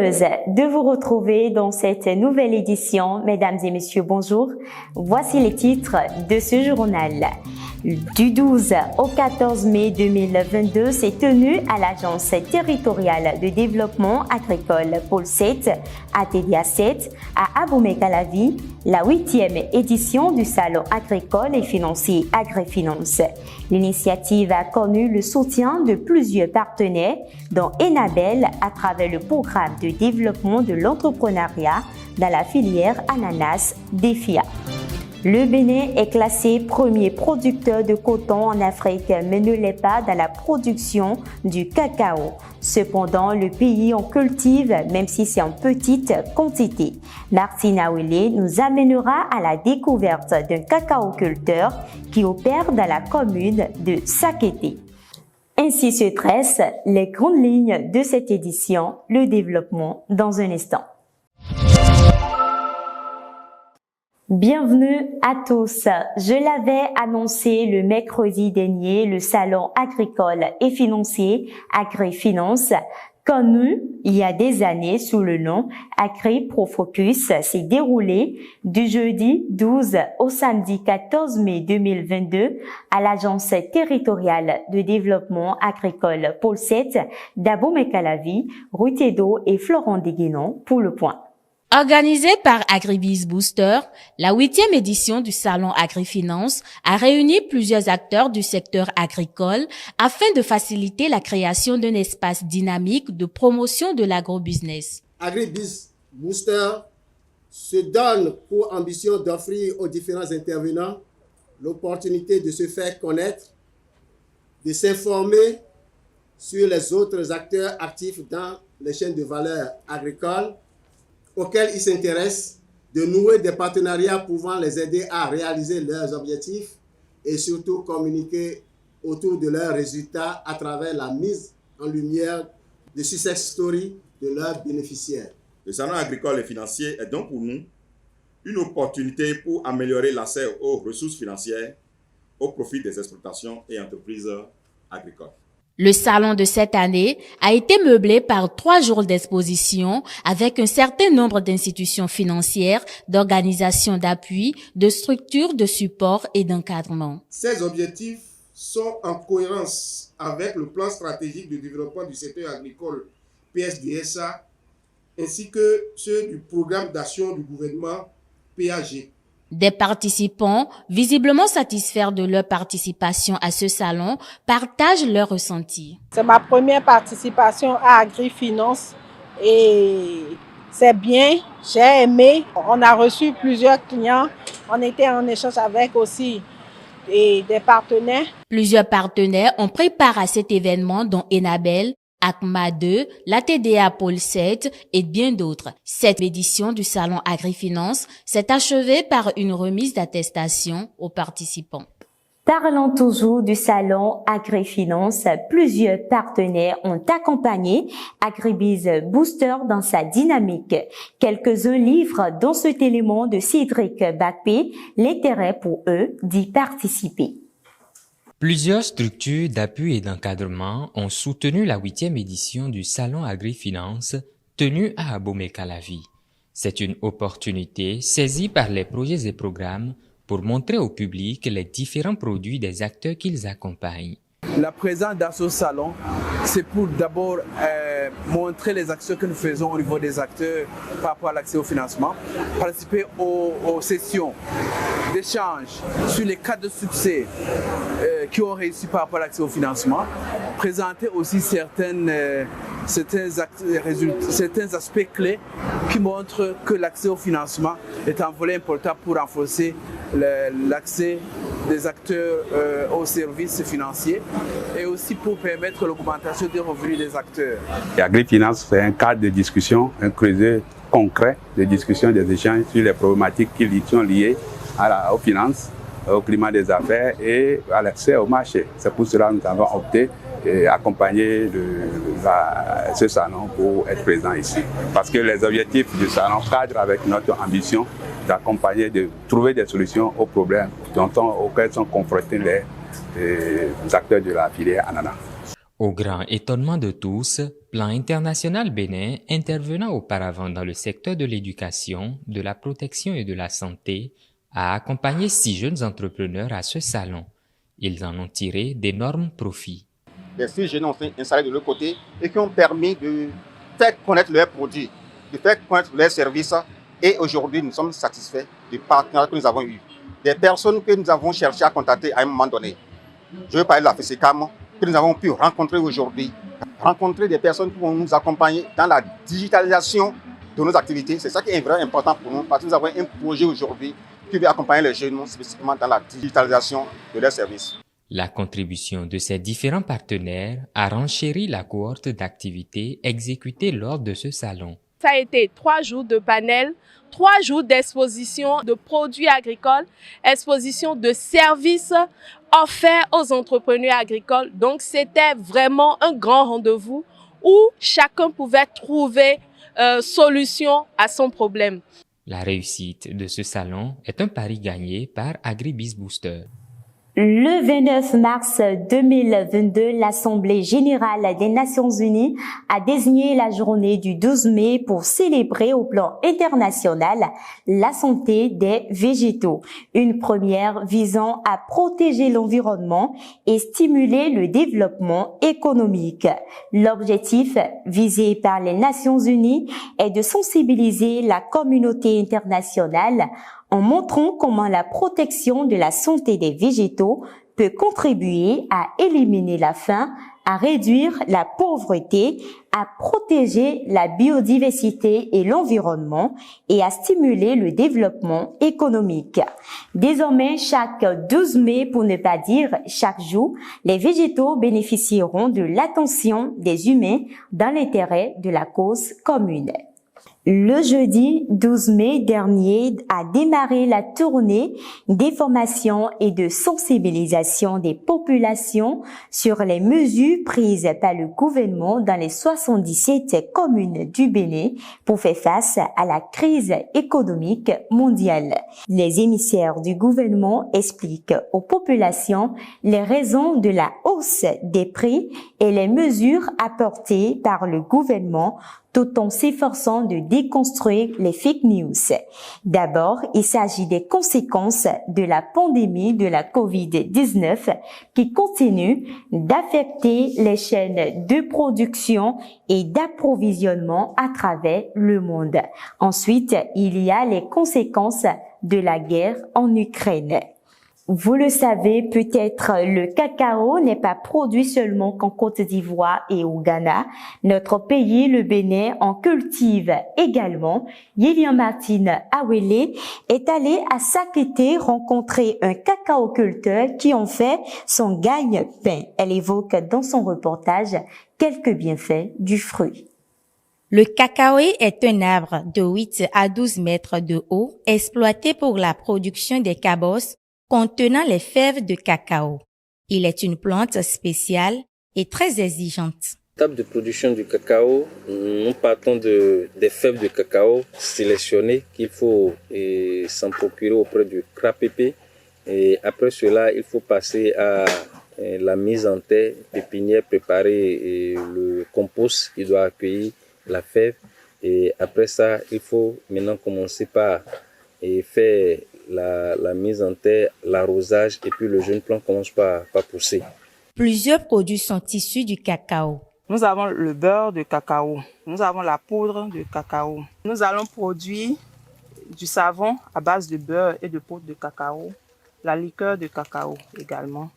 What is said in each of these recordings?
Heureuse de vous retrouver dans cette nouvelle édition. Mesdames et messieurs, bonjour. Voici les titres de ce journal. Du 12 au 14 mai 2022 s'est tenu à l'Agence territoriale de développement agricole Pôle 7 à TVA 7 à Abomey-Calavi, la 8e édition du Salon agricole et financier Agrifinance. L'initiative a connu le soutien de plusieurs partenaires, dont Enabel à travers le programme de développement de l'entrepreneuriat dans la filière ananas DEFIA. Le Bénin est classé premier producteur de coton en Afrique, mais ne l'est pas dans la production du cacao. Cependant, le pays en cultive, même si c'est en petite quantité. Martine Awele nous amènera à la découverte d'un cacaoculteur qui opère dans la commune de Sakété. Ainsi se tracent les grandes lignes de cette édition, le développement dans un instant. Bienvenue à tous. Je l'avais annoncé le mercredi dernier, le salon agricole et financier Agrifinance, connu il y a des années sous le nom AgriProFocus, s'est déroulé du jeudi 12 au samedi 14 mai 2022 à l'Agence territoriale de développement agricole Pôle 7 d'Abomey-Calavi, Rue Tédot et Florent Deguénon pour le point. Organisée par Agribiz Booster, la 8e édition du Salon Agrifinance a réuni plusieurs acteurs du secteur agricole afin de faciliter la création d'un espace dynamique de promotion de l'agrobusiness. Agribiz Booster se donne pour ambition d'offrir aux différents intervenants l'opportunité de se faire connaître, de s'informer sur les autres acteurs actifs dans les chaînes de valeur agricoles auxquels ils s'intéressent, de nouer des partenariats pouvant les aider à réaliser leurs objectifs et surtout communiquer autour de leurs résultats à travers la mise en lumière de success stories de leurs bénéficiaires. Le salon agricole et financier est donc pour nous une opportunité pour améliorer l'accès aux ressources financières au profit des exploitations et entreprises agricoles. Le salon de cette année a été meublé par 3 jours d'exposition avec un certain nombre d'institutions financières, d'organisations d'appui, de structures de support et d'encadrement. Ces objectifs sont en cohérence avec le plan stratégique de développement du secteur agricole PSDSA ainsi que ceux du programme d'action du gouvernement PAG. Des participants, visiblement satisfaits de leur participation à ce salon, partagent leurs ressentis. C'est ma première participation à Agrifinance et c'est bien, j'ai aimé. On a reçu plusieurs clients, on était en échange avec aussi des partenaires. Plusieurs partenaires ont pris part à cet événement dont Enabel, ACMA 2, la TDA Pôle 7 et bien d'autres. Cette édition du Salon Agrifinance s'est achevée par une remise d'attestation aux participants. Parlant toujours du Salon Agrifinance, plusieurs partenaires ont accompagné Agribiz Booster dans sa dynamique. Quelques-uns livrent dans cet élément de Cédric Bakpé l'intérêt pour eux d'y participer. Plusieurs structures d'appui et d'encadrement ont soutenu la 8e édition du Salon Agrifinance tenu à Abomey-Calavi. C'est une opportunité saisie par les projets et programmes pour montrer au public les différents produits des acteurs qu'ils accompagnent. La présence dans ce salon, c'est pour d'abord montrer les actions que nous faisons au niveau des acteurs par rapport à l'accès au financement, participer aux sessions d'échange sur les cas de succès qui ont réussi par rapport à l'accès au financement, présenter aussi certains aspects clés qui montrent que l'accès au financement est un volet important pour renforcer l'accès des acteurs aux services financiers et aussi pour permettre l'augmentation des revenus des acteurs. Agrifinance, c'est un cadre de discussion, un creuset concret de discussion, des échanges sur les problématiques qui sont liées aux finances, au climat des affaires et à l'accès au marché. C'est pour cela que nous avons opté et accompagné ce salon pour être présent ici. Parce que les objectifs du salon cadrent avec notre ambition d'accompagner, de trouver des solutions aux problèmes auxquels sont confrontés les acteurs de la filière ananas. Au grand étonnement de tous, Plan International Bénin, intervenant auparavant dans le secteur de l'éducation, de la protection et de la santé, a accompagné 6 jeunes entrepreneurs à ce salon. Ils en ont tiré d'énormes profits. Les 6 jeunes ont été installés de l'autre côté et qui ont permis de faire connaître leurs produits, de faire connaître leurs services. Et aujourd'hui, nous sommes satisfaits du partenariat que nous avons eu. Des personnes que nous avons cherché à contacter à un moment donné. Je veux parler de la FESECAM, que nous avons pu rencontrer aujourd'hui. Rencontrer des personnes qui vont nous accompagner dans la digitalisation de nos activités. C'est ça qui est vraiment important pour nous, parce que nous avons un projet aujourd'hui qui veut accompagner les jeunes spécifiquement dans la digitalisation de leurs services. La contribution de ces différents partenaires a renchéri la cohorte d'activités exécutées lors de ce salon. Ça a été 3 jours de panel, 3 jours d'exposition de produits agricoles, exposition de services offerts aux entrepreneurs agricoles. Donc c'était vraiment un grand rendez-vous où chacun pouvait trouver solution à son problème. La réussite de ce salon est un pari gagné par Agribiz Booster. Le 29 mars 2022, l'Assemblée générale des Nations unies a désigné la journée du 12 mai pour célébrer au plan international la santé des végétaux, une première visant à protéger l'environnement et stimuler le développement économique. L'objectif visé par les Nations unies est de sensibiliser la communauté internationale en montrant comment la protection de la santé des végétaux peut contribuer à éliminer la faim, à réduire la pauvreté, à protéger la biodiversité et l'environnement et à stimuler le développement économique. Désormais, chaque 12 mai, pour ne pas dire chaque jour, les végétaux bénéficieront de l'attention des humains dans l'intérêt de la cause commune. Le jeudi 12 mai dernier a démarré la tournée d'information et de sensibilisation des populations sur les mesures prises par le gouvernement dans les 77 communes du Bénin pour faire face à la crise économique mondiale. Les émissaires du gouvernement expliquent aux populations les raisons de la hausse des prix et les mesures apportées par le gouvernement tout en s'efforçant de déconstruire les fake news. D'abord, il s'agit des conséquences de la pandémie de la COVID-19 qui continue d'affecter les chaînes de production et d'approvisionnement à travers le monde. Ensuite, il y a les conséquences de la guerre en Ukraine. Vous le savez peut-être, le cacao n'est pas produit seulement qu'en Côte d'Ivoire et au Ghana. Notre pays, le Bénin, en cultive également. Lilian Martine Awele est allée à Sakété rencontrer un cacaoculteur qui en fait son gagne-pain. Elle évoque dans son reportage quelques bienfaits du fruit. Le cacaoyer est un arbre de 8 à 12 mètres de haut exploité pour la production des cabosses contenant les fèves de cacao. Il est une plante spéciale et très exigeante. L'étape de production du cacao, nous partons des fèves de cacao sélectionnées qu'il faut s'en procurer auprès du CRAPP. Et après cela, il faut passer à la mise en terre, pépinière préparée et le compost qui doit accueillir la fève. Et après ça, il faut maintenant commencer par faire la mise en terre, l'arrosage et puis le jeune plant commence par pousser. Plusieurs produits sont issus du cacao. Nous avons le beurre de cacao, nous avons la poudre de cacao. Nous allons produire du savon à base de beurre et de poudre de cacao, la liqueur de cacao également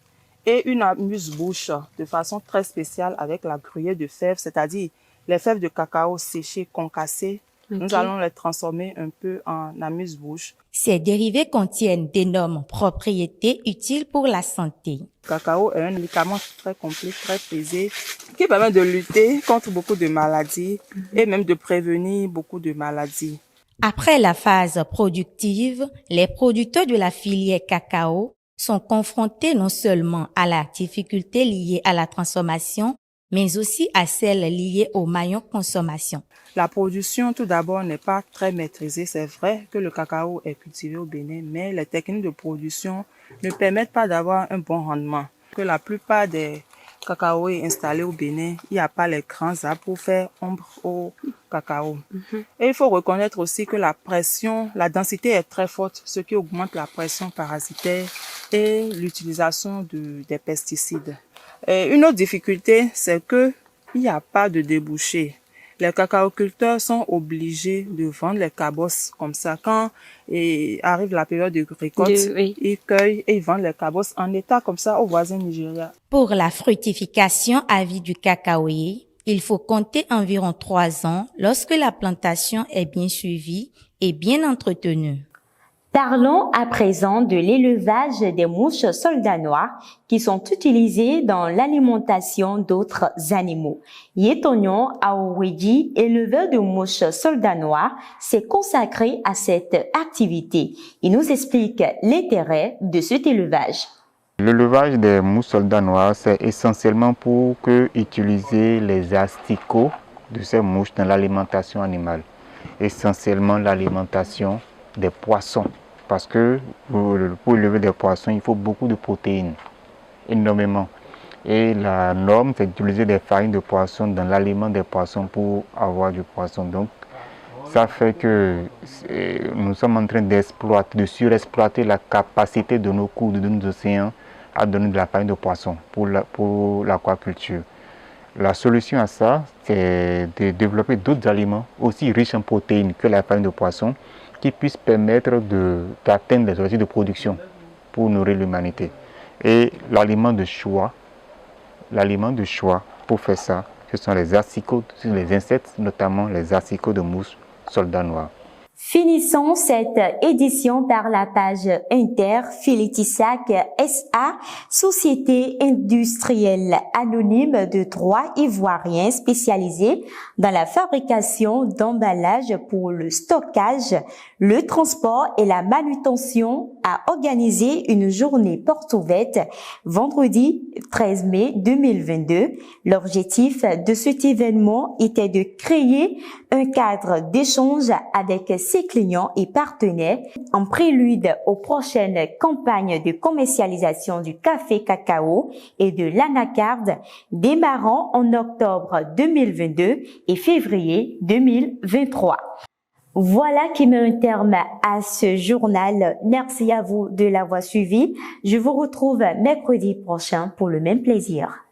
et une amuse-bouche de façon très spéciale avec la gruyère de fèves, c'est-à-dire les fèves de cacao séchées, concassées. Nous allons les transformer un peu en amuse-bouche. Ces dérivés contiennent d'énormes propriétés utiles pour la santé. Le cacao est un médicament très complet, très prisé, qui permet de lutter contre beaucoup de maladies et même de prévenir beaucoup de maladies. Après la phase productive, les producteurs de la filière cacao sont confrontés non seulement à la difficulté liée à la transformation, mais aussi à celle liée au maillon consommation. La production, tout d'abord, n'est pas très maîtrisée. C'est vrai que le cacao est cultivé au Bénin, mais les techniques de production ne permettent pas d'avoir un bon rendement. Que la plupart des cacao est installé au Bénin, il n'y a pas les grands arbres pour faire ombre au cacao. Et il faut reconnaître aussi que la pression, la densité est très forte, ce qui augmente la pression parasitaire et l'utilisation des pesticides. Et une autre difficulté, c'est que il n'y a pas de débouché. Les cacaoculteurs sont obligés de vendre les cabosses comme ça. Quand arrive la période de récolte, ils cueillent et ils vendent les cabosses en état comme ça aux voisins Nigeria. Pour la fructification à vie du cacaoyer, il faut compter environ 3 ans lorsque la plantation est bien suivie et bien entretenue. Parlons à présent de l'élevage des mouches soldats noirs qui sont utilisées dans l'alimentation d'autres animaux. Yetonyon Aouwedi, éleveur de mouches soldats noirs, s'est consacré à cette activité. Il nous explique l'intérêt de cet élevage. L'élevage des mouches soldats noirs, c'est essentiellement pour utiliser les asticots de ces mouches dans l'alimentation animale. Essentiellement l'alimentation des poissons. Parce que pour élever des poissons, il faut beaucoup de protéines, énormément. Et la norme, c'est d'utiliser des farines de poisson dans l'aliment des poissons pour avoir du poisson. Donc, ça fait que nous sommes en train de surexploiter la capacité de nos cours, de nos océans à donner de la farine de poisson pour l'aquaculture. La solution à ça, c'est de développer d'autres aliments aussi riches en protéines que la farine de poisson, qui puissent permettre d'atteindre les objectifs de production pour nourrir l'humanité. Et l'aliment de choix pour faire ça, ce sont les asticots, les insectes, notamment les asticots de mouches soldats noirs. Finissons cette édition par la page Inter Félitissac SA, société industrielle anonyme de 3 Ivoiriens spécialisés dans la fabrication d'emballages pour le stockage, le transport et la manutention, a organisé une journée porte ouverte vendredi 13 mai 2022. L'objectif de cet événement était de créer un cadre d'échange avec ses clients et partenaires en prélude aux prochaines campagnes de commercialisation du café cacao et de l'anacarde démarrant en octobre 2022 et février 2023. Voilà qui met un terme à ce journal. Merci à vous de l'avoir suivi. Je vous retrouve mercredi prochain pour le même plaisir.